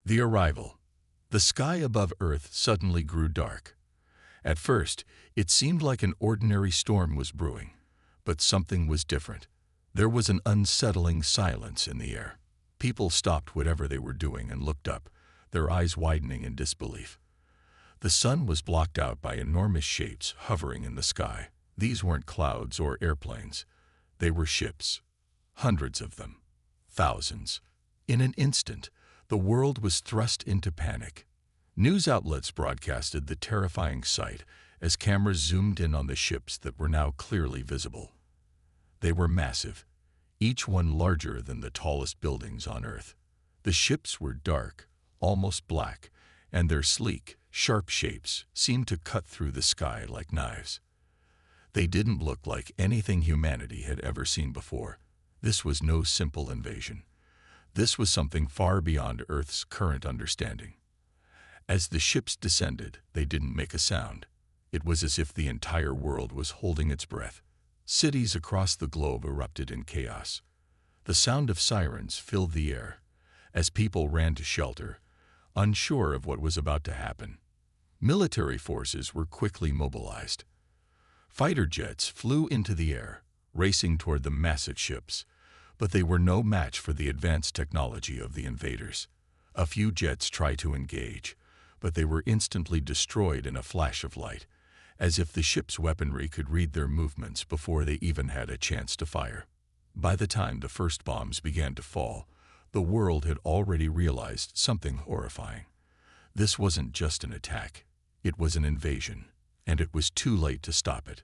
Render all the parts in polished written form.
The arrival. The sky above Earth suddenly grew dark. At first, it seemed like an ordinary storm was brewing, but something was different. There was an unsettling silence in the air. People stopped whatever they were doing and looked up, their eyes widening in disbelief. The sun was blocked out by enormous shapes hovering in the sky. These weren't clouds or airplanes. They were ships. Hundreds of them. Thousands. In an instant, the world was thrust into panic. News outlets broadcasted the terrifying sight as cameras zoomed in on the ships that were now clearly visible. They were massive, each one larger than the tallest buildings on Earth. The ships were dark, almost black, and their sleek, sharp shapes seemed to cut through the sky like knives. They didn't look like anything humanity had ever seen before. This was no simple invasion. This was something far beyond Earth's current understanding. As the ships descended, they didn't make a sound. It was as if the entire world was holding its breath. Cities across the globe erupted in chaos. The sound of sirens filled the air as people ran to shelter, unsure of what was about to happen. Military forces were quickly mobilized. Fighter jets flew into the air, racing toward the massive ships, but they were no match for the advanced technology of the invaders. A few jets tried to engage, but they were instantly destroyed in a flash of light, as if the ship's weaponry could read their movements before they even had a chance to fire. By the time the first bombs began to fall, the world had already realized something horrifying. This wasn't just an attack, it was an invasion, and it was too late to stop it.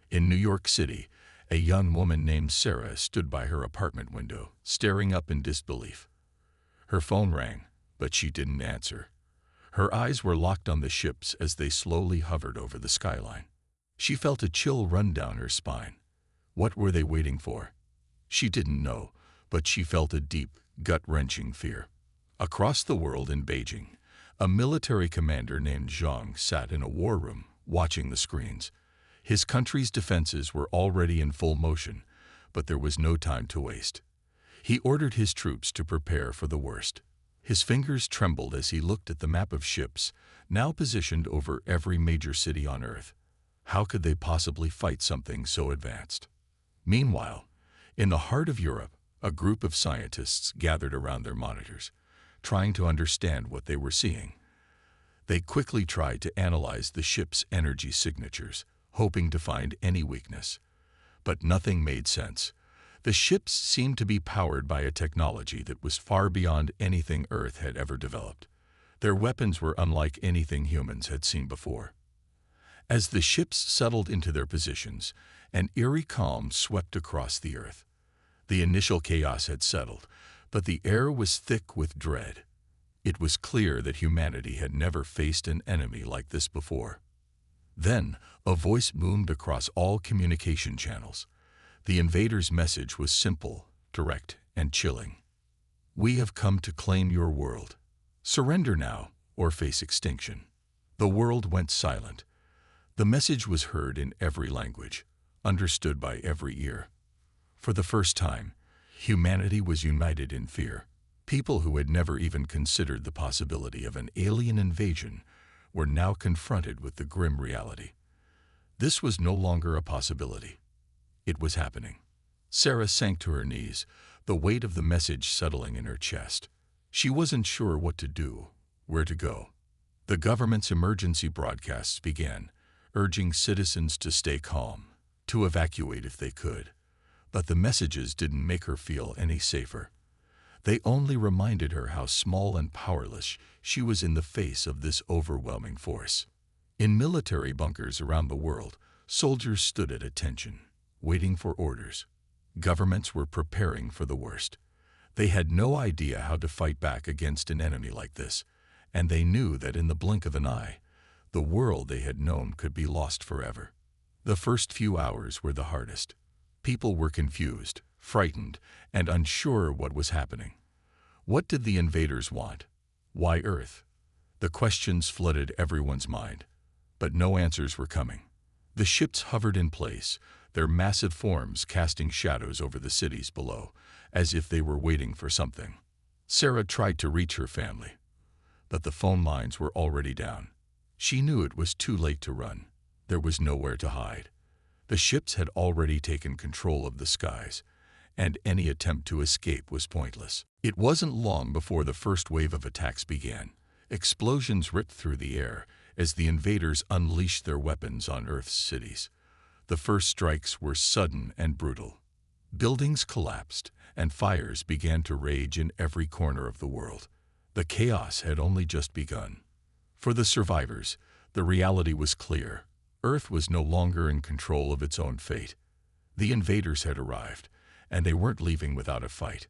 In New York City, a young woman named Sarah stood by her apartment window, staring up in disbelief. Her phone rang, but she didn't answer. Her eyes were locked on the ships as they slowly hovered over the skyline. She felt a chill run down her spine. What were they waiting for? She didn't know, but she felt a deep, gut-wrenching fear. Across the world in Beijing, a military commander named Zhang sat in a war room, watching the screens. His country's defenses were already in full motion, but there was no time to waste. He ordered his troops to prepare for the worst. His fingers trembled as he looked at the map of ships, now positioned over every major city on Earth. How could they possibly fight something so advanced? Meanwhile, in the heart of Europe, a group of scientists gathered around their monitors, trying to understand what they were seeing. They quickly tried to analyze the ship's energy signatures, hoping to find any weakness. But nothing made sense. The ships seemed to be powered by a technology that was far beyond anything Earth had ever developed. Their weapons were unlike anything humans had seen before. As the ships settled into their positions, an eerie calm swept across the Earth. The initial chaos had settled, but the air was thick with dread. It was clear that humanity had never faced an enemy like this before. Then, a voice boomed across all communication channels. The invaders' message was simple, direct, and chilling. "We have come to claim your world. Surrender now, or face extinction." The world went silent. The message was heard in every language, understood by every ear. For the first time, humanity was united in fear. People who had never even considered the possibility of an alien invasion were now confronted with the grim reality. This was no longer a possibility. It was happening. Sarah sank to her knees, the weight of the message settling in her chest. She wasn't sure what to do, where to go. The government's emergency broadcasts began, urging citizens to stay calm, to evacuate if they could. But the messages didn't make her feel any safer. They only reminded her how small and powerless she was in the face of this overwhelming force. In military bunkers around the world, soldiers stood at attention, waiting for orders. Governments were preparing for the worst. They had no idea how to fight back against an enemy like this, and they knew that in the blink of an eye, the world they had known could be lost forever. The first few hours were the hardest. People were confused, frightened, and unsure what was happening. What did the invaders want? Why Earth? The questions flooded everyone's mind, but no answers were coming. The ships hovered in place, their massive forms casting shadows over the cities below, as if they were waiting for something. Sarah tried to reach her family. but the phone lines were already down. She knew it was too late to run. There was nowhere to hide. The ships had already taken control of the skies, and any attempt to escape was pointless. It wasn't long before the first wave of attacks began. Explosions ripped through the air as the invaders unleashed their weapons on Earth's cities. The first strikes were sudden and brutal. Buildings collapsed, and fires began to rage in every corner of the world. The chaos had only just begun. For the survivors, the reality was clear. Earth was no longer in control of its own fate. The invaders had arrived, and they weren't leaving without a fight.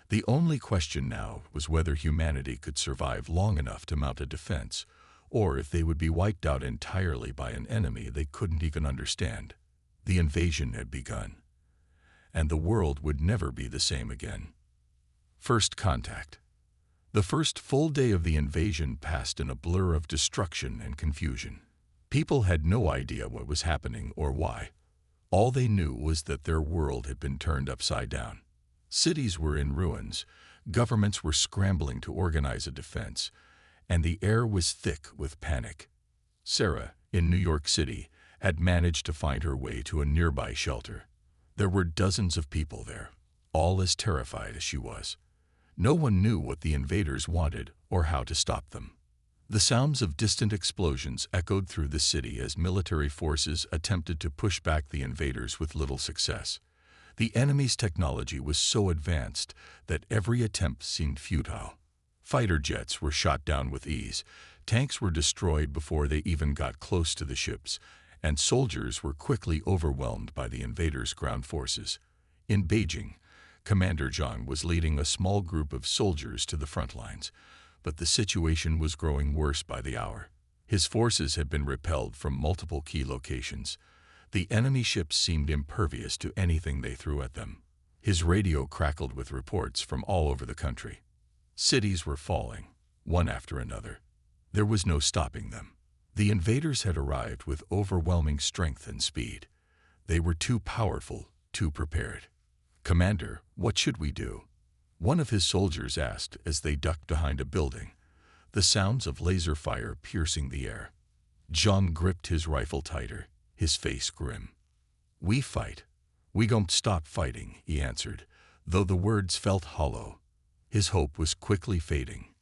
The only question now was whether humanity could survive long enough to mount a defense, or if they would be wiped out entirely by an enemy they couldn't even understand. The invasion had begun, and the world would never be the same again. First contact. The first full day of the invasion passed in a blur of destruction and confusion. People had no idea what was happening or why. All they knew was that their world had been turned upside down. Cities were in ruins, governments were scrambling to organize a defense, and the air was thick with panic. Sarah, in New York City, had managed to find her way to a nearby shelter. There were dozens of people there, all as terrified as she was. No one knew what the invaders wanted or how to stop them. The sounds of distant explosions echoed through the city as military forces attempted to push back the invaders with little success. The enemy's technology was so advanced that every attempt seemed futile. Fighter jets were shot down with ease, tanks were destroyed before they even got close to the ships, and soldiers were quickly overwhelmed by the invaders' ground forces. In Beijing, Commander Zhang was leading a small group of soldiers to the front lines, but the situation was growing worse by the hour. His forces had been repelled from multiple key locations. The enemy ships seemed impervious to anything they threw at them. His radio crackled with reports from all over the country. Cities were falling, one after another. There was no stopping them. The invaders had arrived with overwhelming strength and speed. They were too powerful, too prepared. "Commander, what should we do?" one of his soldiers asked as they ducked behind a building, the sounds of laser fire piercing the air. John gripped his rifle tighter, his face grim. "We fight. We don't stop fighting," he answered, though the words felt hollow. His hope was quickly fading.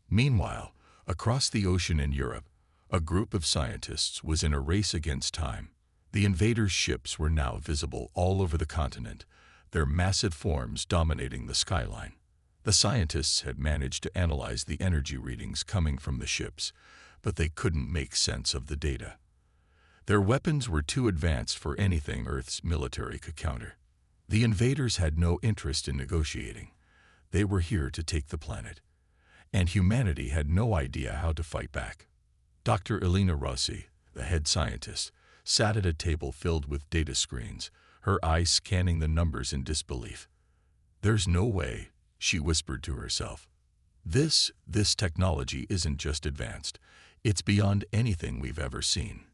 Meanwhile, across the ocean in Europe, a group of scientists was in a race against time. The invaders' ships were now visible all over the continent, their massive forms dominating the skyline. The scientists had managed to analyze the energy readings coming from the ships, but they couldn't make sense of the data. Their weapons were too advanced for anything Earth's military could counter. The invaders had no interest in negotiating. They were here to take the planet, and humanity had no idea how to fight back. Dr. Elena Rossi, the head scientist, sat at a table filled with data screens, her eyes scanning the numbers in disbelief. "There's no way," she whispered to herself. This technology isn't just advanced. It's beyond anything we've ever seen."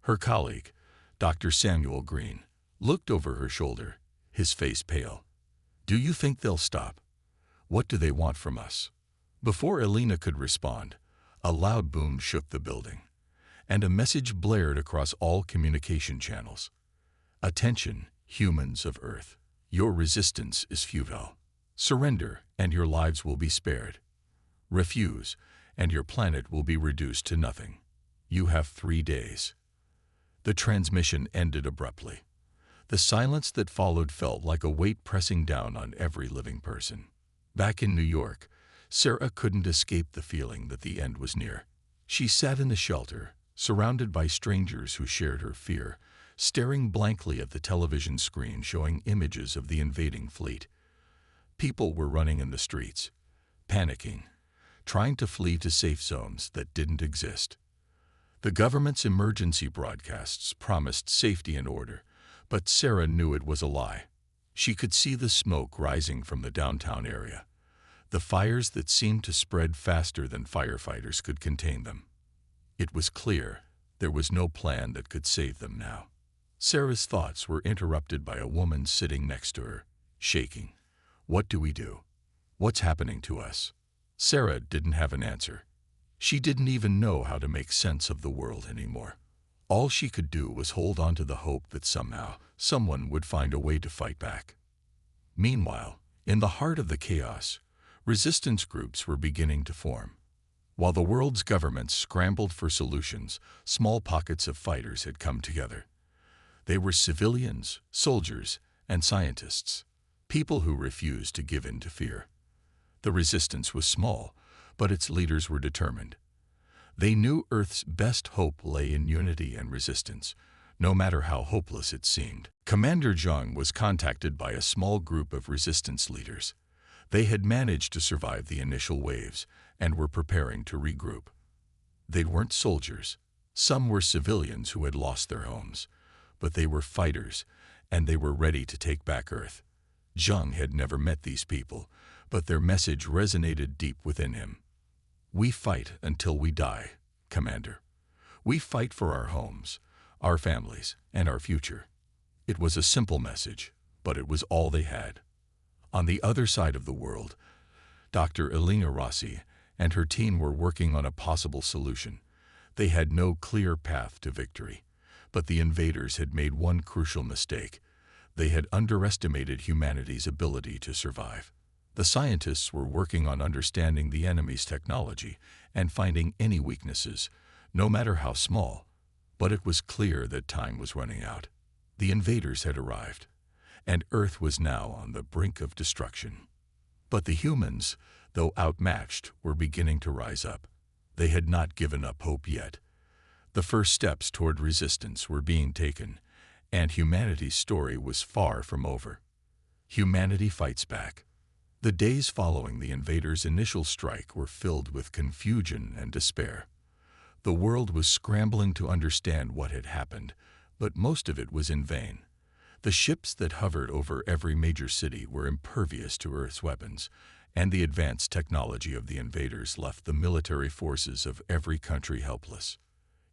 Her colleague, Dr. Samuel Green, looked over her shoulder, his face pale. "Do you think they'll stop? What do they want from us?" Before Elena could respond, a loud boom shook the building, and a message blared across all communication channels. "Attention, humans of Earth. Your resistance is futile. Surrender, and your lives will be spared. Refuse, and your planet will be reduced to nothing. You have 3 days." The transmission ended abruptly. The silence that followed felt like a weight pressing down on every living person. Back in New York, Sarah couldn't escape the feeling that the end was near. She sat in the shelter, surrounded by strangers who shared her fear, staring blankly at the television screen showing images of the invading fleet. People were running in the streets, panicking, trying to flee to safe zones that didn't exist. The government's emergency broadcasts promised safety and order, but Sarah knew it was a lie. She could see the smoke rising from the downtown area, the fires that seemed to spread faster than firefighters could contain them. It was clear there was no plan that could save them now. Sarah's thoughts were interrupted by a woman sitting next to her, shaking. "What do we do? What's happening to us?" Sarah didn't have an answer. She didn't even know how to make sense of the world anymore. All she could do was hold on to the hope that somehow someone would find a way to fight back. Meanwhile, in the heart of the chaos, resistance groups were beginning to form. While the world's governments scrambled for solutions, small pockets of fighters had come together. They were civilians, soldiers, and scientists, people who refused to give in to fear. The resistance was small, but its leaders were determined. They knew Earth's best hope lay in unity and resistance, no matter how hopeless it seemed. Commander Zhang was contacted by a small group of resistance leaders. They had managed to survive the initial waves and were preparing to regroup. They weren't soldiers. Some were civilians who had lost their homes, but they were fighters, and they were ready to take back Earth. Zhang had never met these people, but their message resonated deep within him. "We fight until we die, Commander. We fight for our homes, our families, and our future." It was a simple message, but it was all they had. On the other side of the world, Dr. Elena Rossi and her team were working on a possible solution. They had no clear path to victory, but the invaders had made one crucial mistake. They had underestimated humanity's ability to survive. The scientists were working on understanding the enemy's technology and finding any weaknesses, no matter how small, but it was clear that time was running out. The invaders had arrived, and Earth was now on the brink of destruction. But the humans, though outmatched, were beginning to rise up. They had not given up hope yet. The first steps toward resistance were being taken, and humanity's story was far from over. Humanity fights back. The days following the invaders' initial strike were filled with confusion and despair. The world was scrambling to understand what had happened, but most of it was in vain. The ships that hovered over every major city were impervious to Earth's weapons, and the advanced technology of the invaders left the military forces of every country helpless.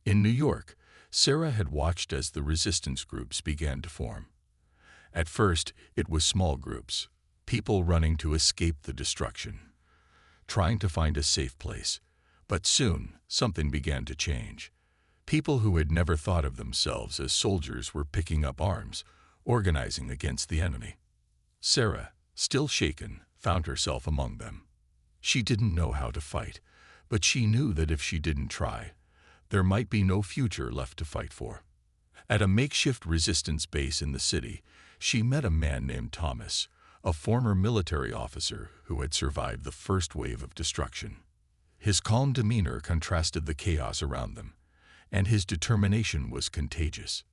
In New York, Sarah had watched as the resistance groups began to form. At first, it was small groups, people running to escape the destruction, trying to find a safe place. But soon, something began to change. People who had never thought of themselves as soldiers were picking up arms, organizing against the enemy. Sarah, still shaken, found herself among them. She didn't know how to fight, but she knew that if she didn't try, there might be no future left to fight for. At a makeshift resistance base in the city, she met a man named Thomas, a former military officer who had survived the first wave of destruction. His calm demeanor contrasted the chaos around them, and his determination was contagious.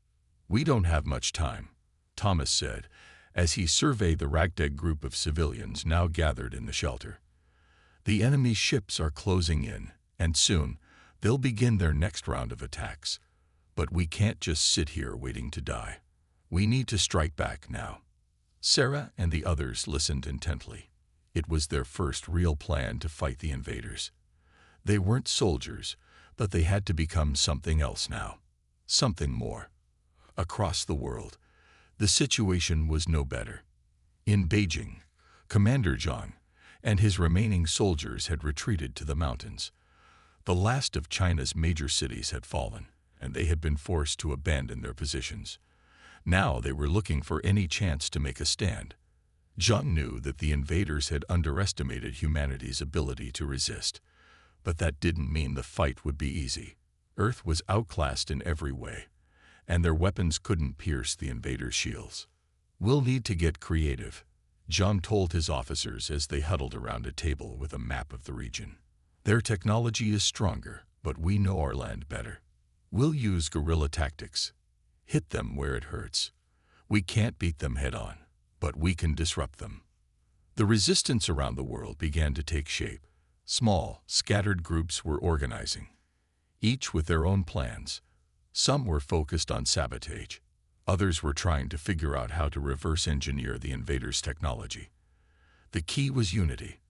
"We don't have much time," Thomas said, as he surveyed the ragtag group of civilians now gathered in the shelter. "The enemy's ships are closing in, and soon they'll begin their next round of attacks. But we can't just sit here waiting to die. We need to strike back now." Sarah and the others listened intently. It was their first real plan to fight the invaders. They weren't soldiers, but they had to become something else now. Something more. Across the world, the situation was no better. In Beijing, Commander Zhang and his remaining soldiers had retreated to the mountains. The last of China's major cities had fallen, and they had been forced to abandon their positions. Now they were looking for any chance to make a stand. Zhang knew that the invaders had underestimated humanity's ability to resist, but that didn't mean the fight would be easy. Earth was outclassed in every way, and their weapons couldn't pierce the invaders' shields. "We'll need to get creative," Zhang told his officers as they huddled around a table with a map of the region. "Their technology is stronger, but we know our land better. We'll use guerrilla tactics. Hit them where it hurts. We can't beat them head-on, but we can disrupt them." The resistance around the world began to take shape. Small, scattered groups were organizing, each with their own plans. Some were focused on sabotage. Others were trying to figure out how to reverse engineer the invaders' technology. The key was unity.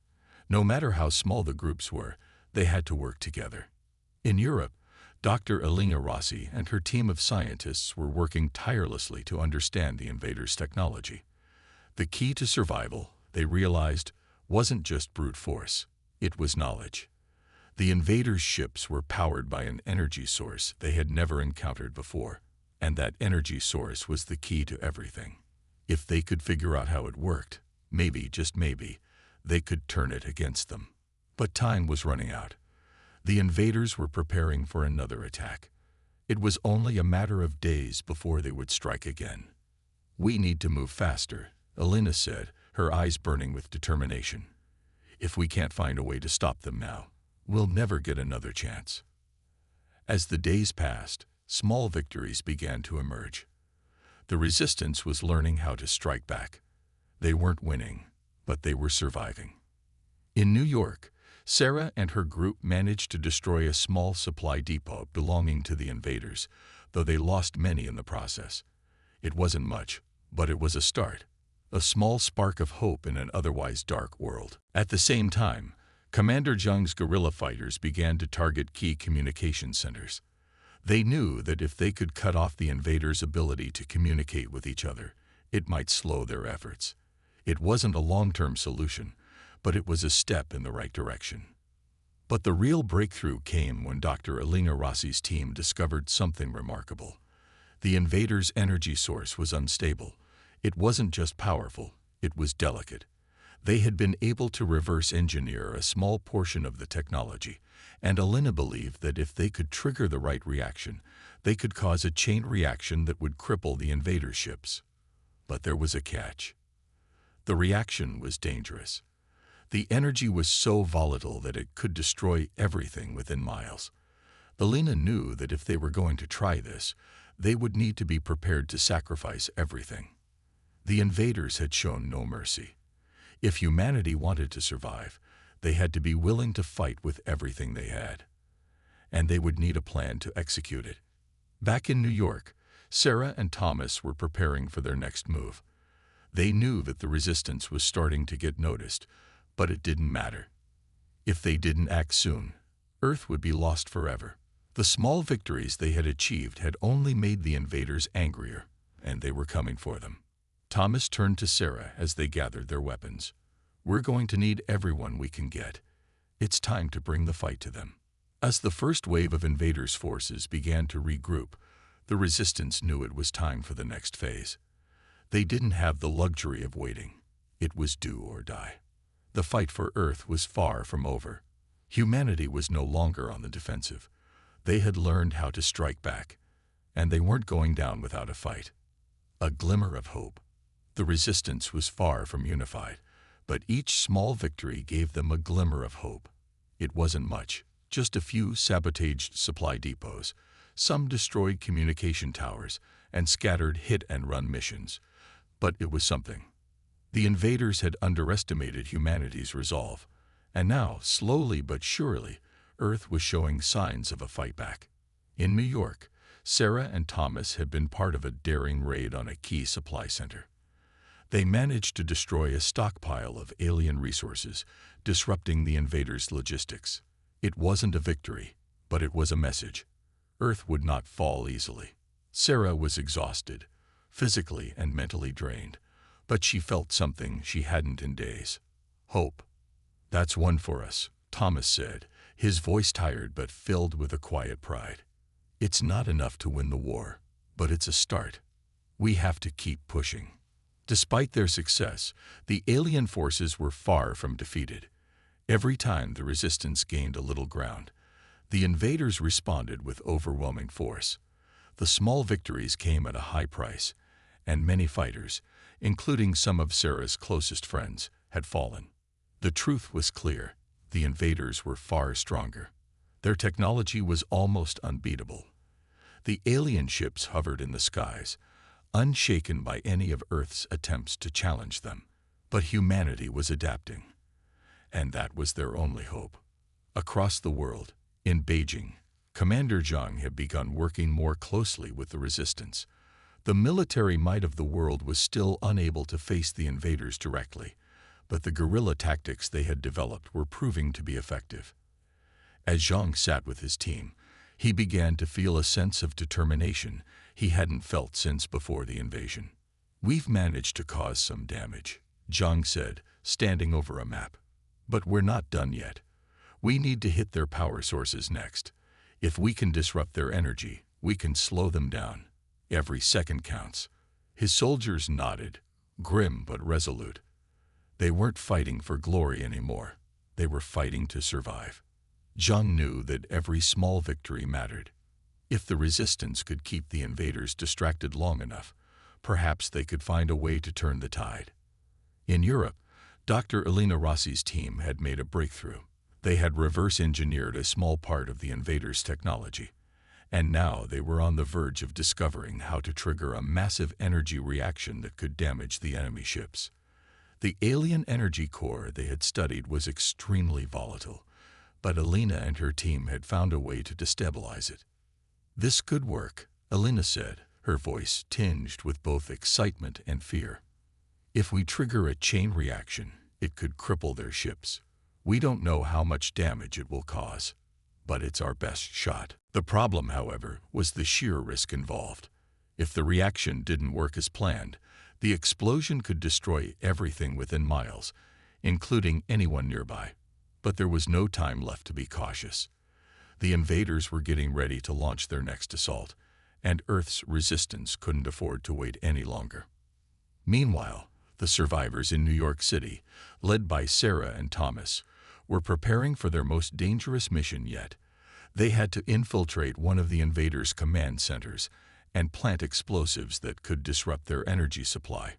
No matter how small the groups were, they had to work together. In Europe, Dr. Elena Rossi and her team of scientists were working tirelessly to understand the invaders' technology. The key to survival, they realized, wasn't just brute force. It was knowledge. The invaders' ships were powered by an energy source they had never encountered before, and that energy source was the key to everything. If they could figure out how it worked, maybe, just maybe, they could turn it against them. But time was running out. The invaders were preparing for another attack. It was only a matter of days before they would strike again. "We need to move faster," Elena said, her eyes burning with determination. "If we can't find a way to stop them now, we'll never get another chance." As the days passed, small victories began to emerge. The resistance was learning how to strike back. They weren't winning, but they were surviving. In New York, Sarah and her group managed to destroy a small supply depot belonging to the invaders, though they lost many in the process. It wasn't much, but it was a start, a small spark of hope in an otherwise dark world. At the same time, Commander Zhang's guerrilla fighters began to target key communication centers. They knew that if they could cut off the invaders' ability to communicate with each other, it might slow their efforts. It wasn't a long-term solution, but it was a step in the right direction. But the real breakthrough came when Dr. Elena Rossi's team discovered something remarkable. The invaders' energy source was unstable. It wasn't just powerful, it was delicate. They had been able to reverse engineer a small portion of the technology, and Elena believed that if they could trigger the right reaction, they could cause a chain reaction that would cripple the invader ships. But there was a catch. The reaction was dangerous. The energy was so volatile that it could destroy everything within miles. Elena knew that if they were going to try this, they would need to be prepared to sacrifice everything. The invaders had shown no mercy. If humanity wanted to survive, they had to be willing to fight with everything they had. And they would need a plan to execute it. Back in New York, Sarah and Thomas were preparing for their next move. They knew that the resistance was starting to get noticed, but it didn't matter. If they didn't act soon, Earth would be lost forever. The small victories they had achieved had only made the invaders angrier, and they were coming for them. Thomas turned to Sarah as they gathered their weapons. "We're going to need everyone we can get. It's time to bring the fight to them." As the first wave of invaders' forces began to regroup, the resistance knew it was time for the next phase. They didn't have the luxury of waiting. It was do or die. The fight for Earth was far from over. Humanity was no longer on the defensive. They had learned how to strike back, and they weren't going down without a fight. A glimmer of hope. The resistance was far from unified, but each small victory gave them a glimmer of hope. It wasn't much, just a few sabotaged supply depots, some destroyed communication towers, and scattered hit-and-run missions. But it was something. The invaders had underestimated humanity's resolve, and now, slowly but surely, Earth was showing signs of a fight back. In New York, Sarah and Thomas had been part of a daring raid on a key supply center. They managed to destroy a stockpile of alien resources, disrupting the invaders' logistics. It wasn't a victory, but it was a message. Earth would not fall easily. Sarah was exhausted, physically and mentally drained, but she felt something she hadn't in days. Hope. "That's one for us," Thomas said, his voice tired but filled with a quiet pride. "It's not enough to win the war, but it's a start. We have to keep pushing." Despite their success, the alien forces were far from defeated. Every time the resistance gained a little ground, the invaders responded with overwhelming force. The small victories came at a high price, and many fighters, including some of Sarah's closest friends, had fallen. The truth was clear. The invaders were far stronger. Their technology was almost unbeatable. The alien ships hovered in the skies, unshaken by any of Earth's attempts to challenge them. But humanity was adapting, and that was their only hope. Across the world, in Beijing, Commander Zhang had begun working more closely with the resistance. The military might of the world was still unable to face the invaders directly, but the guerrilla tactics they had developed were proving to be effective. As Zhang sat with his team, he began to feel a sense of determination he hadn't felt since before the invasion. "We've managed to cause some damage," Zhang said, standing over a map. "But we're not done yet. We need to hit their power sources next. If we can disrupt their energy, we can slow them down. Every second counts." His soldiers nodded, grim but resolute. They weren't fighting for glory anymore. They were fighting to survive. John knew that every small victory mattered. If the resistance could keep the invaders distracted long enough, perhaps they could find a way to turn the tide. In Europe, Dr. Elena Rossi's team had made a breakthrough. They had reverse-engineered a small part of the invaders' technology, and now they were on the verge of discovering how to trigger a massive energy reaction that could damage the enemy ships. The alien energy core they had studied was extremely volatile, but Elena and her team had found a way to destabilize it. "This could work," Elena said, her voice tinged with both excitement and fear. "If we trigger a chain reaction, it could cripple their ships. We don't know how much damage it will cause, but it's our best shot." The problem, however, was the sheer risk involved. If the reaction didn't work as planned, the explosion could destroy everything within miles, including anyone nearby. But there was no time left to be cautious. The invaders were getting ready to launch their next assault, and Earth's resistance couldn't afford to wait any longer. Meanwhile, the survivors in New York City, led by Sarah and Thomas, were preparing for their most dangerous mission yet. They had to infiltrate one of the invaders' command centers and plant explosives that could disrupt their energy supply.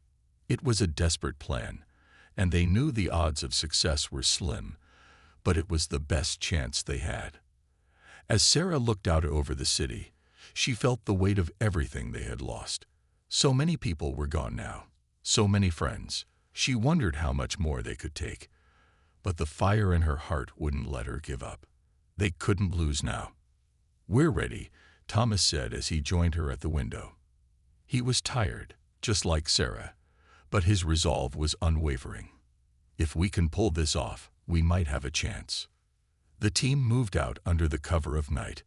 It was a desperate plan, and they knew the odds of success were slim, but it was the best chance they had. As Sarah looked out over the city, she felt the weight of everything they had lost. So many people were gone now, so many friends. She wondered how much more they could take, but the fire in her heart wouldn't let her give up. They couldn't lose now. "We're ready," Thomas said as he joined her at the window. He was tired, just like Sarah, but his resolve was unwavering. "If we can pull this off, we might have a chance." The team moved out under the cover of night.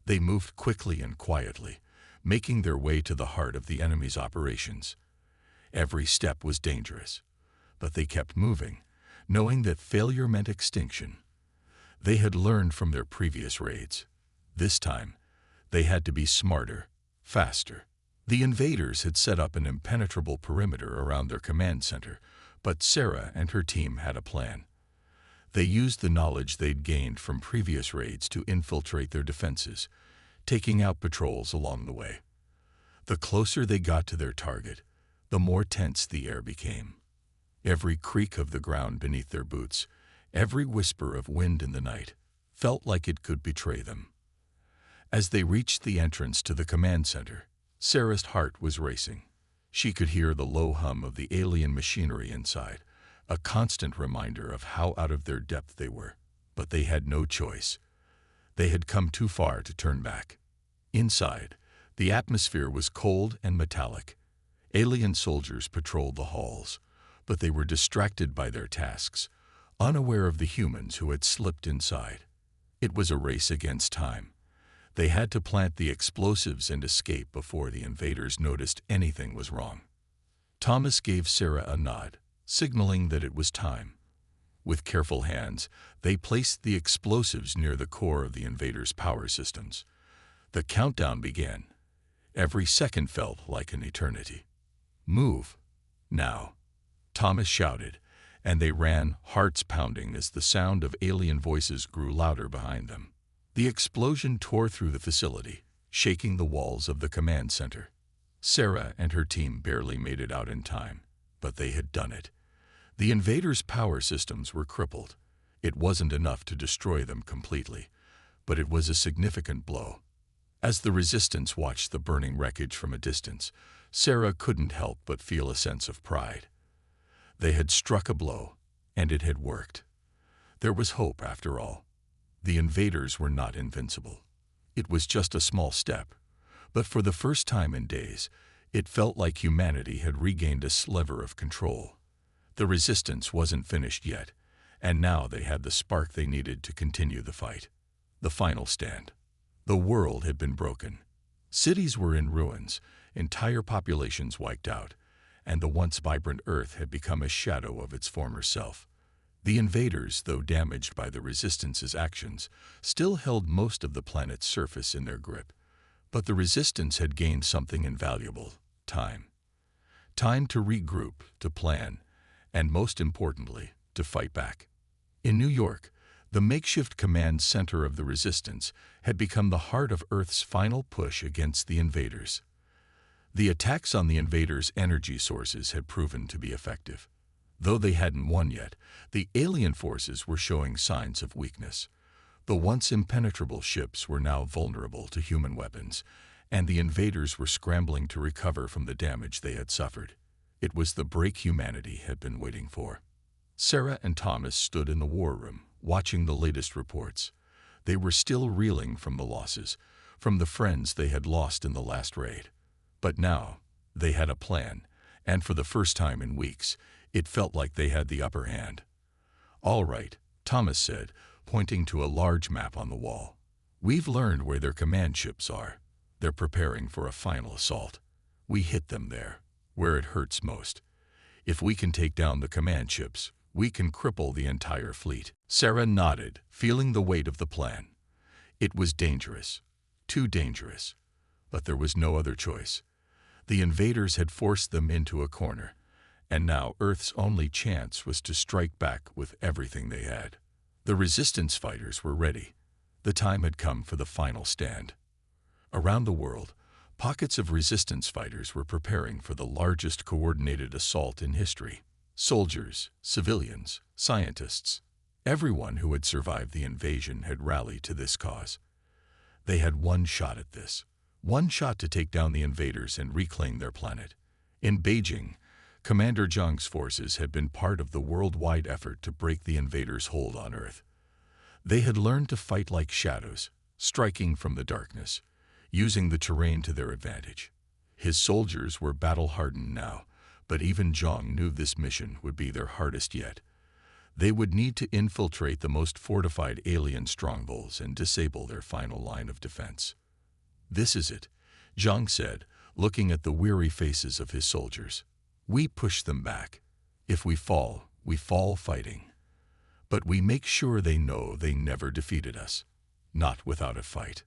They moved quickly and quietly, making their way to the heart of the enemy's operations. Every step was dangerous, but they kept moving, knowing that failure meant extinction. They had learned from their previous raids. This time, they had to be smarter, faster. The invaders had set up an impenetrable perimeter around their command center, but Sarah and her team had a plan. They used the knowledge they'd gained from previous raids to infiltrate their defenses, taking out patrols along the way. The closer they got to their target, the more tense the air became. Every creak of the ground beneath their boots, every whisper of wind in the night, felt like it could betray them. As they reached the entrance to the command center, Sarah's heart was racing. She could hear the low hum of the alien machinery inside, a constant reminder of how out of their depth they were. But they had no choice. They had come too far to turn back. Inside, the atmosphere was cold and metallic. Alien soldiers patrolled the halls, but they were distracted by their tasks, unaware of the humans who had slipped inside. It was a race against time. They had to plant the explosives and escape before the invaders noticed anything was wrong. Thomas gave Sarah a nod, signaling that it was time. With careful hands, they placed the explosives near the core of the invaders' power systems. The countdown began. Every second felt like an eternity. "Move, now," Thomas shouted, and they ran, hearts pounding as the sound of alien voices grew louder behind them. The explosion tore through the facility, shaking the walls of the command center. Sarah and her team barely made it out in time, but they had done it. The invaders' power systems were crippled. It wasn't enough to destroy them completely, but it was a significant blow. As the resistance watched the burning wreckage from a distance, Sarah couldn't help but feel a sense of pride. They had struck a blow, and it had worked. There was hope after all. The invaders were not invincible. It was just a small step, but for the first time in days, it felt like humanity had regained a sliver of control. The resistance wasn't finished yet, and now they had the spark they needed to continue the fight. The final stand. The world had been broken. Cities were in ruins, entire populations wiped out, and the once vibrant Earth had become a shadow of its former self. The invaders, though damaged by the Resistance's actions, still held most of the planet's surface in their grip. But the Resistance had gained something invaluable: time. Time to regroup, to plan, and most importantly, to fight back. In New York, the makeshift command center of the Resistance had become the heart of Earth's final push against the invaders. The attacks on the invaders' energy sources had proven to be effective. Though they hadn't won yet, the alien forces were showing signs of weakness. The once impenetrable ships were now vulnerable to human weapons, and the invaders were scrambling to recover from the damage they had suffered. It was the break humanity had been waiting for. Sarah and Thomas stood in the war room, watching the latest reports. They were still reeling from the losses, from the friends they had lost in the last raid. But now, they had a plan, and for the first time in weeks, it felt like they had the upper hand. "All right," Thomas said, pointing to a large map on the wall. "We've learned where their command ships are. They're preparing for a final assault. We hit them there, where it hurts most. If we can take down the command ships, we can cripple the entire fleet." Sarah nodded, feeling the weight of the plan. It was dangerous, too dangerous, but there was no other choice. The invaders had forced them into a corner, and now Earth's only chance was to strike back with everything they had. The Resistance fighters were ready. The time had come for the final stand. Around the world, pockets of Resistance fighters were preparing for the largest coordinated assault in history. Soldiers, civilians, scientists, everyone who had survived the invasion had rallied to this cause. They had one shot at this, one shot to take down the invaders and reclaim their planet. In Beijing, Commander Zhang's forces had been part of the worldwide effort to break the invaders' hold on Earth. They had learned to fight like shadows, striking from the darkness, using the terrain to their advantage. His soldiers were battle-hardened now, but even Zhang knew this mission would be their hardest yet. They would need to infiltrate the most fortified alien strongholds and disable their final line of defense. "This is it," Zhang said, looking at the weary faces of his soldiers. "We push them back. If we fall fighting. But we make sure they know they never defeated us. Not without a fight."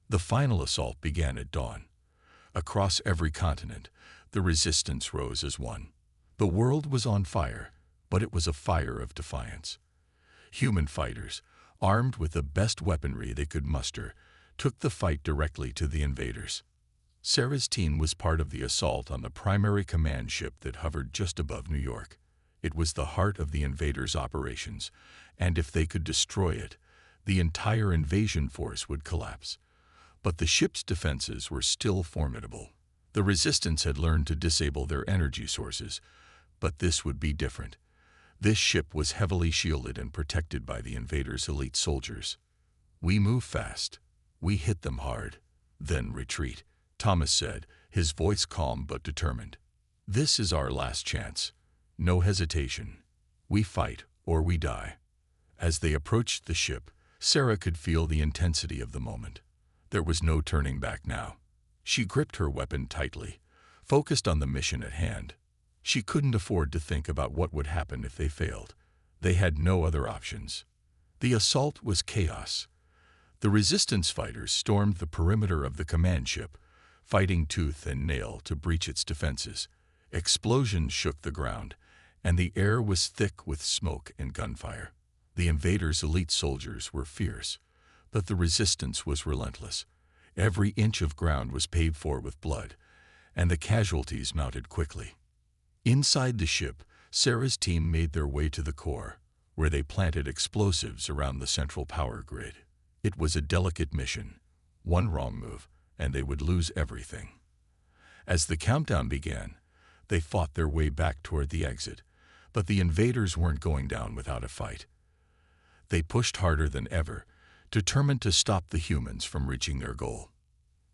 The final assault began at dawn. Across every continent, the Resistance rose as one. The world was on fire, but it was a fire of defiance. Human fighters, armed with the best weaponry they could muster, took the fight directly to the invaders. Sarah's team was part of the assault on the primary command ship that hovered just above New York. It was the heart of the invaders' operations, and if they could destroy it, the entire invasion force would collapse. But the ship's defenses were still formidable. The Resistance had learned to disable their energy sources, but this would be different. This ship was heavily shielded and protected by the invaders' elite soldiers. "We move fast. We hit them hard. Then retreat," Thomas said, his voice calm but determined. "This is our last chance. No hesitation. We fight or we die." As they approached the ship, Sarah could feel the intensity of the moment. There was no turning back now. She gripped her weapon tightly, focused on the mission at hand. She couldn't afford to think about what would happen if they failed. They had no other options. The assault was chaos. The Resistance fighters stormed the perimeter of the command ship, fighting tooth and nail to breach its defenses. Explosions shook the ground, and the air was thick with smoke and gunfire. The invaders' elite soldiers were fierce, but the Resistance was relentless. Every inch of ground was paid for with blood, and the casualties mounted quickly. Inside the ship, Sarah's team made their way to the core, where they planted explosives around the central power grid. It was a delicate mission. One wrong move, and they would lose everything. As the countdown began, they fought their way back toward the exit, but the invaders weren't going down without a fight. They pushed harder than ever, determined to stop the humans from reaching their goal.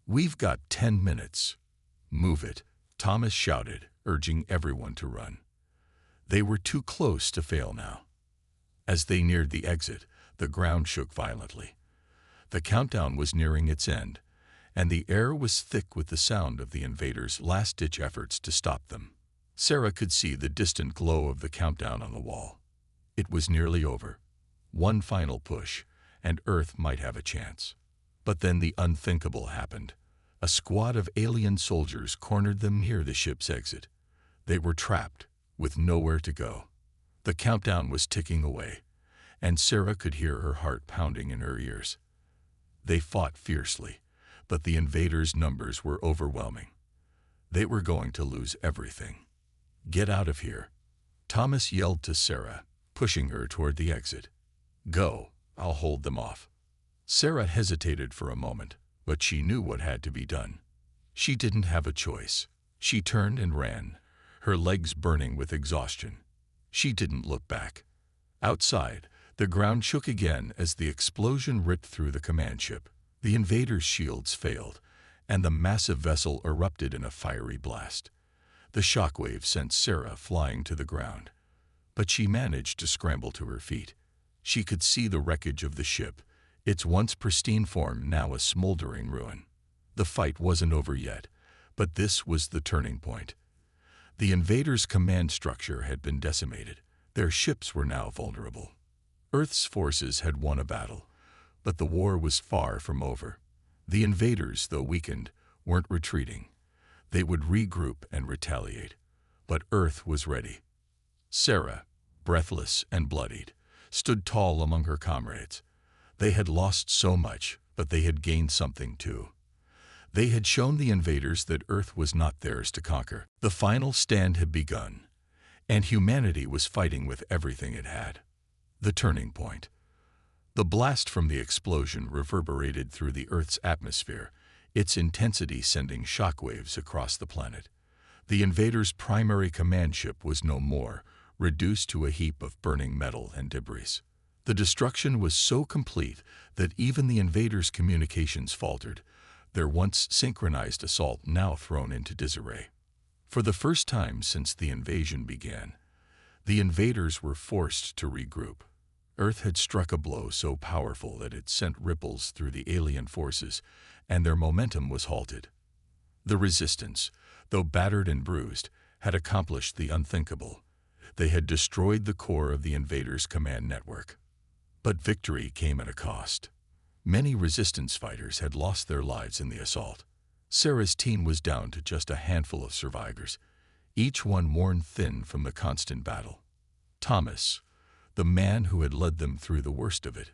"We've got 10 minutes. Move it," Thomas shouted, urging everyone to run. They were too close to fail now. As they neared the exit, the ground shook violently. The countdown was nearing its end, and the air was thick with the sound of the invaders' last-ditch efforts to stop them. Sarah could see the distant glow of the countdown on the wall. It was nearly over. One final push, and Earth might have a chance. But then the unthinkable happened. A squad of alien soldiers cornered them near the ship's exit. They were trapped, with nowhere to go. The countdown was ticking away, and Sarah could hear her heart pounding in her ears. They fought fiercely, but the invaders' numbers were overwhelming. They were going to lose everything. "Get out of here," Thomas yelled to Sarah, pushing her toward the exit. "Go, I'll hold them off." Sarah hesitated for a moment, but she knew what had to be done. She didn't have a choice. She turned and ran, her legs burning with exhaustion. She didn't look back. Outside, the ground shook again as the explosion ripped through the command ship. The invaders' shields failed, and the massive vessel erupted in a fiery blast. The shockwave sent Sarah flying to the ground, but she managed to scramble to her feet. She could see the wreckage of the ship, its once pristine form now a smoldering ruin. The fight wasn't over yet, but this was the turning point. The invaders' command structure had been decimated. Their ships were now vulnerable. Earth's forces had won a battle, but the war was far from over. The invaders, though weakened, weren't retreating. They would regroup and retaliate, but Earth was ready. Sarah, breathless and bloodied, stood tall among her comrades. They had lost so much, but they had gained something too. They had shown the invaders that Earth was not theirs to conquer. The final stand had begun, and humanity was fighting with everything it had. The turning point. The blast from the explosion reverberated through the Earth's atmosphere, its intensity sending shockwaves across the planet. The invaders' primary command ship was no more, reduced to a heap of burning metal and debris. The destruction was so complete that even the invaders' communications faltered, their once synchronized assault now thrown into disarray. For the first time since the invasion began, the invaders were forced to regroup. Earth had struck a blow so powerful that it sent ripples through the alien forces, and their momentum was halted. The resistance, though battered and bruised, had accomplished the unthinkable. They had destroyed the core of the invaders' command network. But victory came at a cost. Many resistance fighters had lost their lives in the assault. Sarah's team was down to just a handful of survivors, each one worn thin from the constant battle. Thomas, the man who had led them through the worst of it,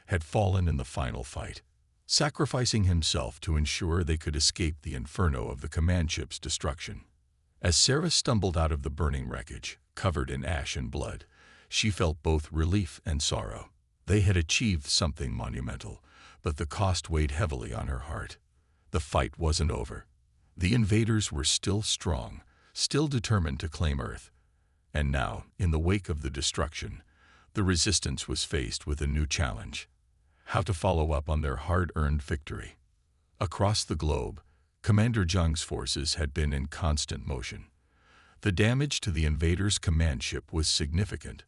had fallen in the final fight, sacrificing himself to ensure they could escape the inferno of the command ship's destruction. As Sarah stumbled out of the burning wreckage, covered in ash and blood, she felt both relief and sorrow. They had achieved something monumental, but the cost weighed heavily on her heart. The fight wasn't over. The invaders were still strong, still determined to claim Earth. And now, in the wake of the destruction, the resistance was faced with a new challenge: how to follow up on their hard-earned victory. Across the globe, Commander Zhang's forces had been in constant motion. The damage to the invaders' command ship was significant,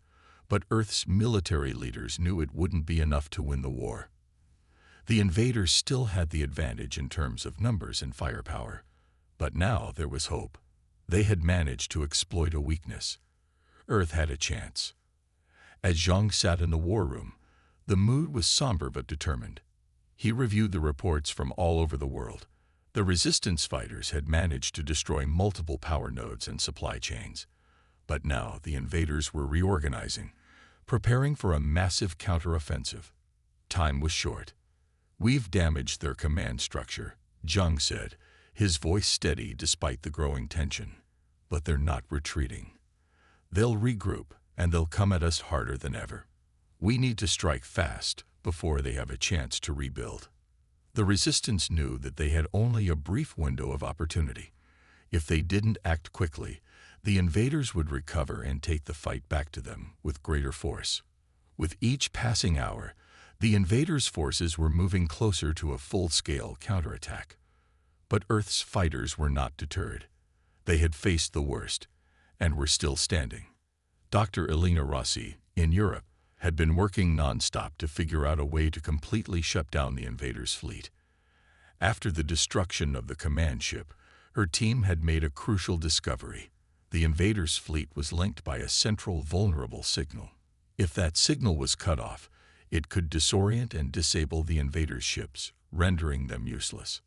but Earth's military leaders knew it wouldn't be enough to win the war. The invaders still had the advantage in terms of numbers and firepower, but now there was hope. They had managed to exploit a weakness. Earth had a chance. As Zhang sat in the war room, the mood was somber but determined. He reviewed the reports from all over the world. The resistance fighters had managed to destroy multiple power nodes and supply chains. But now the invaders were reorganizing, preparing for a massive counteroffensive. Time was short. "We've damaged their command structure," Zhang said, his voice steady despite the growing tension. "But they're not retreating. They'll regroup, and they'll come at us harder than ever. We need to strike fast before they have a chance to rebuild." The resistance knew that they had only a brief window of opportunity. If they didn't act quickly, the invaders would recover and take the fight back to them with greater force. With each passing hour, the invaders' forces were moving closer to a full-scale counterattack. But Earth's fighters were not deterred. They had faced the worst, and were still standing. Dr. Elena Rossi, in Europe, had been working non-stop to figure out a way to completely shut down the invaders' fleet. After the destruction of the command ship, her team had made a crucial discovery. The invaders' fleet was linked by a central vulnerable signal. If that signal was cut off, it could disorient and disable the invaders' ships, rendering them useless.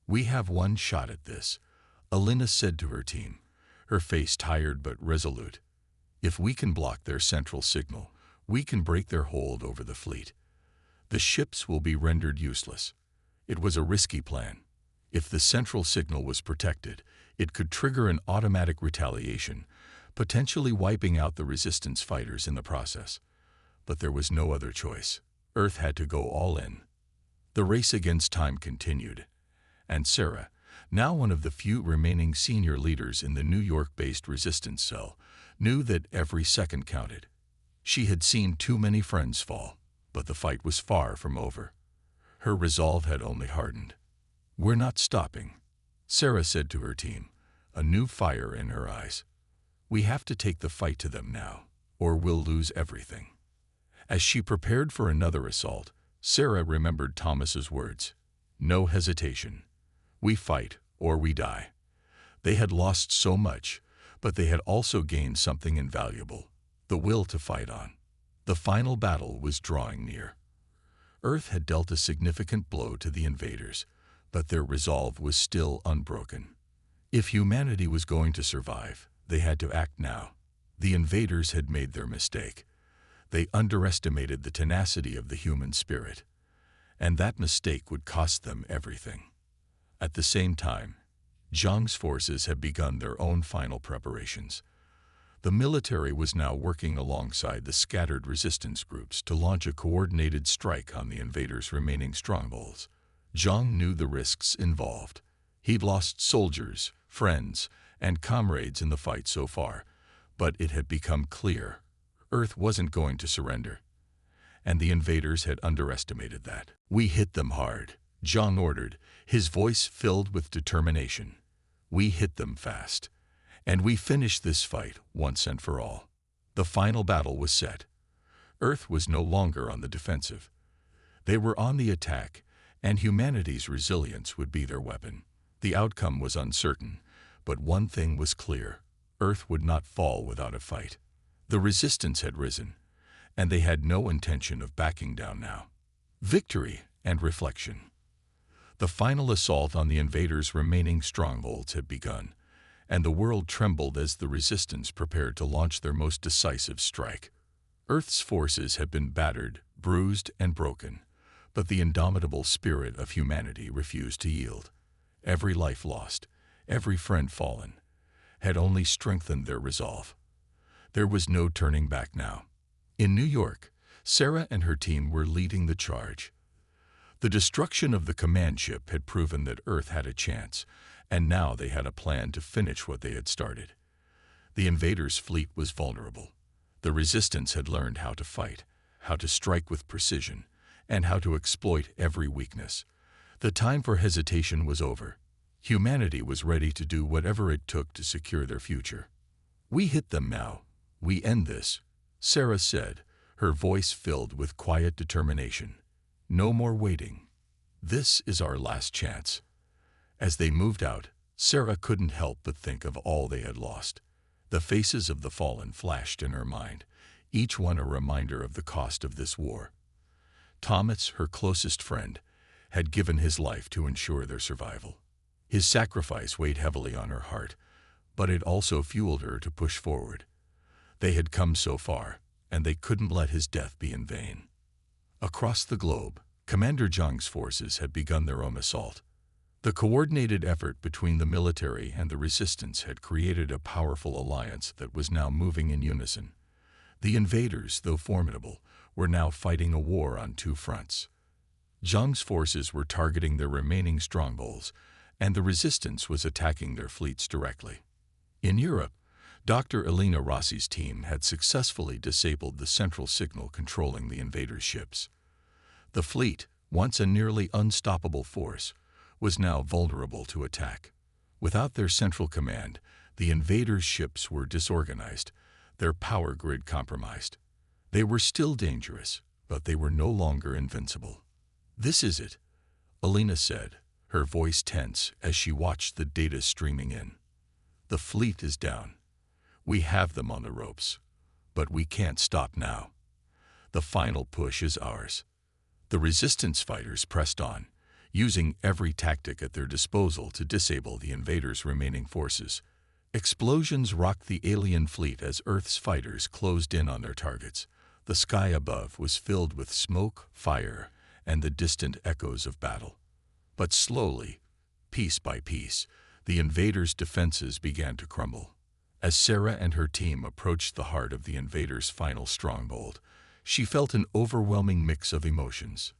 "We have one shot at this," Alina said to her team, her face tired but resolute. "If we can block their central signal, we can break their hold over the fleet. The ships will be rendered useless." It was a risky plan. If the central signal was protected, it could trigger an automatic retaliation, potentially wiping out the resistance fighters in the process. But there was no other choice. Earth had to go all in. The race against time continued, and Sarah, now one of the few remaining senior leaders in the New York-based resistance cell, knew that every second counted. She had seen too many friends fall, but the fight was far from over. Her resolve had only hardened. "We're not stopping," Sarah said to her team, a new fire in her eyes. "We have to take the fight to them now, or we'll lose everything." As she prepared for another assault, Sarah remembered Thomas's words, "No hesitation. We fight or we die." They had lost so much, but they had also gained something invaluable, the will to fight on. The final battle was drawing near. Earth had dealt a significant blow to the invaders, but their resolve was still unbroken. If humanity was going to survive, they had to act now. The invaders had made their mistake. They underestimated the tenacity of the human spirit, and that mistake would cost them everything. At the same time, Zhang's forces had begun their own final preparations. The military was now working alongside the scattered resistance groups to launch a coordinated strike on the invaders' remaining strongholds. Zhang knew the risks involved. He'd lost soldiers, friends, and comrades in the fight so far, but it had become clear Earth wasn't going to surrender, and the invaders had underestimated that. "We hit them hard," Zhang ordered, his voice filled with determination. "We hit them fast, and we finished this fight once and for all." The final battle was set. Earth was no longer on the defensive. They were on the attack, and humanity's resilience would be their weapon. The outcome was uncertain, but one thing was clear: Earth would not fall without a fight. The resistance had risen, and they had no intention of backing down now. Victory and reflection. The final assault on the invaders' remaining strongholds had begun, and the world trembled as the resistance prepared to launch their most decisive strike. Earth's forces had been battered, bruised, and broken, but the indomitable spirit of humanity refused to yield. Every life lost, every friend fallen, had only strengthened their resolve. There was no turning back now. In New York, Sarah and her team were leading the charge. The destruction of the command ship had proven that Earth had a chance, and now they had a plan to finish what they had started. The invaders' fleet was vulnerable. The resistance had learned how to fight, how to strike with precision, and how to exploit every weakness. The time for hesitation was over. Humanity was ready to do whatever it took to secure their future. "We hit them now. We end this," Sarah said, her voice filled with quiet determination. "No more waiting. This is our last chance." As they moved out, Sarah couldn't help but think of all they had lost. The faces of the fallen flashed in her mind, each one a reminder of the cost of this war. Thomas, her closest friend, had given his life to ensure their survival. His sacrifice weighed heavily on her heart, but it also fueled her to push forward. They had come so far, and they couldn't let his death be in vain. Across the globe, Commander Zhang's forces had begun their own assault. The coordinated effort between the military and the resistance had created a powerful alliance that was now moving in unison. The invaders, though formidable, were now fighting a war on two fronts. Zhang's forces were targeting their remaining strongholds, and the resistance was attacking their fleets directly. In Europe, Dr. Elena Rossi's team had successfully disabled the central signal controlling the invaders' ships. The fleet, once a nearly unstoppable force, was now vulnerable to attack. Without their central command, the invaders' ships were disorganized, their power grid compromised. They were still dangerous, but they were no longer invincible. "This is it," Elena said, her voice tense as she watched the data streaming in. "The fleet is down. We have them on the ropes, but we can't stop now." The final push is ours. The resistance fighters pressed on, using every tactic at their disposal to disable the invaders' remaining forces. Explosions rocked the alien fleet as Earth's fighters closed in on their targets. The sky above was filled with smoke, fire, and the distant echoes of battle. But slowly, piece by piece, the invaders' defenses began to crumble. As Sarah and her team approached the heart of the invaders' final stronghold, she felt an overwhelming mix of emotions.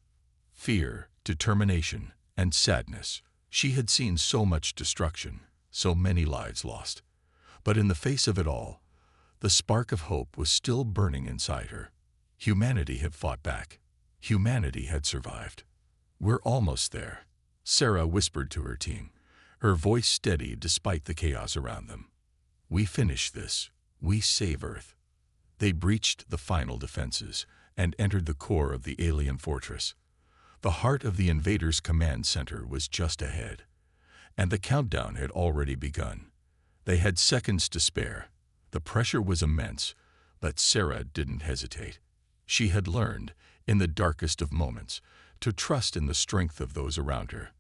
Fear, determination, and sadness. She had seen so much destruction, so many lives lost. But in the face of it all, the spark of hope was still burning inside her. Humanity had fought back. Humanity had survived. "We're almost there," Sarah whispered to her team, her voice steady despite the chaos around them. "We finish this. We save Earth." They breached the final defenses and entered the core of the alien fortress. The heart of the invaders' command center was just ahead, and the countdown had already begun. They had seconds to spare. The pressure was immense, but Sarah didn't hesitate. She had learned, in the darkest of moments, to trust in the strength of those around her.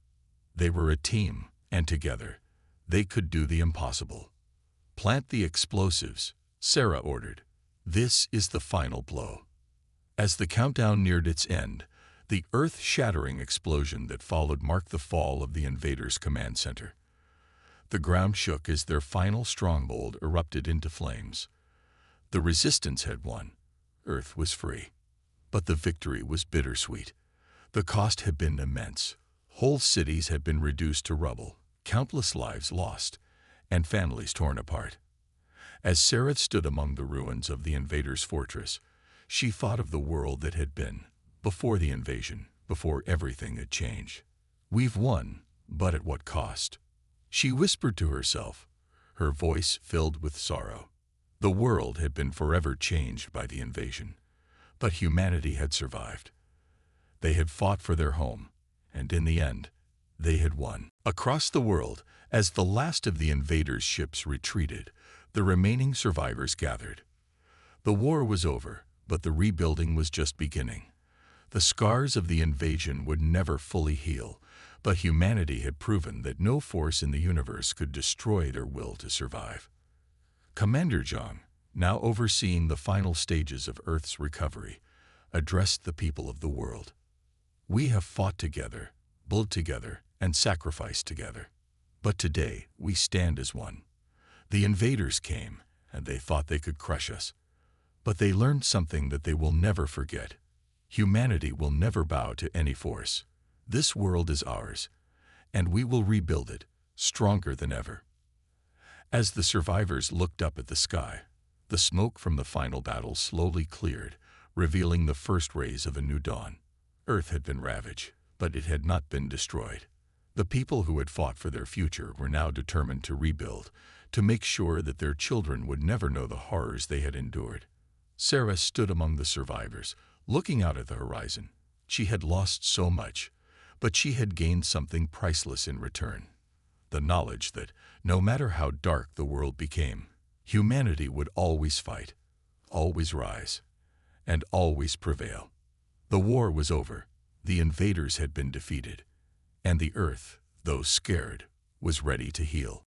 They were a team, and together, they could do the impossible. "Plant the explosives," Sarah ordered. "This is the final blow." As the countdown neared its end, the earth-shattering explosion that followed marked the fall of the invaders' command center. The ground shook as their final stronghold erupted into flames. The resistance had won. Earth was free. But the victory was bittersweet. The cost had been immense. Whole cities had been reduced to rubble, countless lives lost, and families torn apart. As Sarah stood among the ruins of the invaders' fortress, she thought of the world that had been, before the invasion, before everything had changed. "We've won, but at what cost?" She whispered to herself, her voice filled with sorrow. The world had been forever changed by the invasion, but humanity had survived. They had fought for their home, and in the end, they had won. Across the world, as the last of the invaders' ships retreated, the remaining survivors gathered. The war was over, but the rebuilding was just beginning. The scars of the invasion would never fully heal, but humanity had proven that no force in the universe could destroy their will to survive. Commander Zhang, now overseeing the final stages of Earth's recovery, addressed the people of the world. "We have fought together, built together, and sacrificed together. But today we stand as one. The invaders came, and they thought they could crush us. But they learned something that they will never forget. Humanity will never bow to any force. This world is ours, and we will rebuild it, stronger than ever." As the survivors looked up at the sky, the smoke from the final battle slowly cleared, revealing the first rays of a new dawn. Earth had been ravaged, but it had not been destroyed. The people who had fought for their future were now determined to rebuild, to make sure that their children would never know the horrors they had endured. Sarah stood among the survivors, looking out at the horizon. She had lost so much, but she had gained something priceless in return. The knowledge that, no matter how dark the world became, humanity would always fight, always rise, and always prevail. The war was over, the invaders had been defeated, and the Earth, though scared, was ready to heal.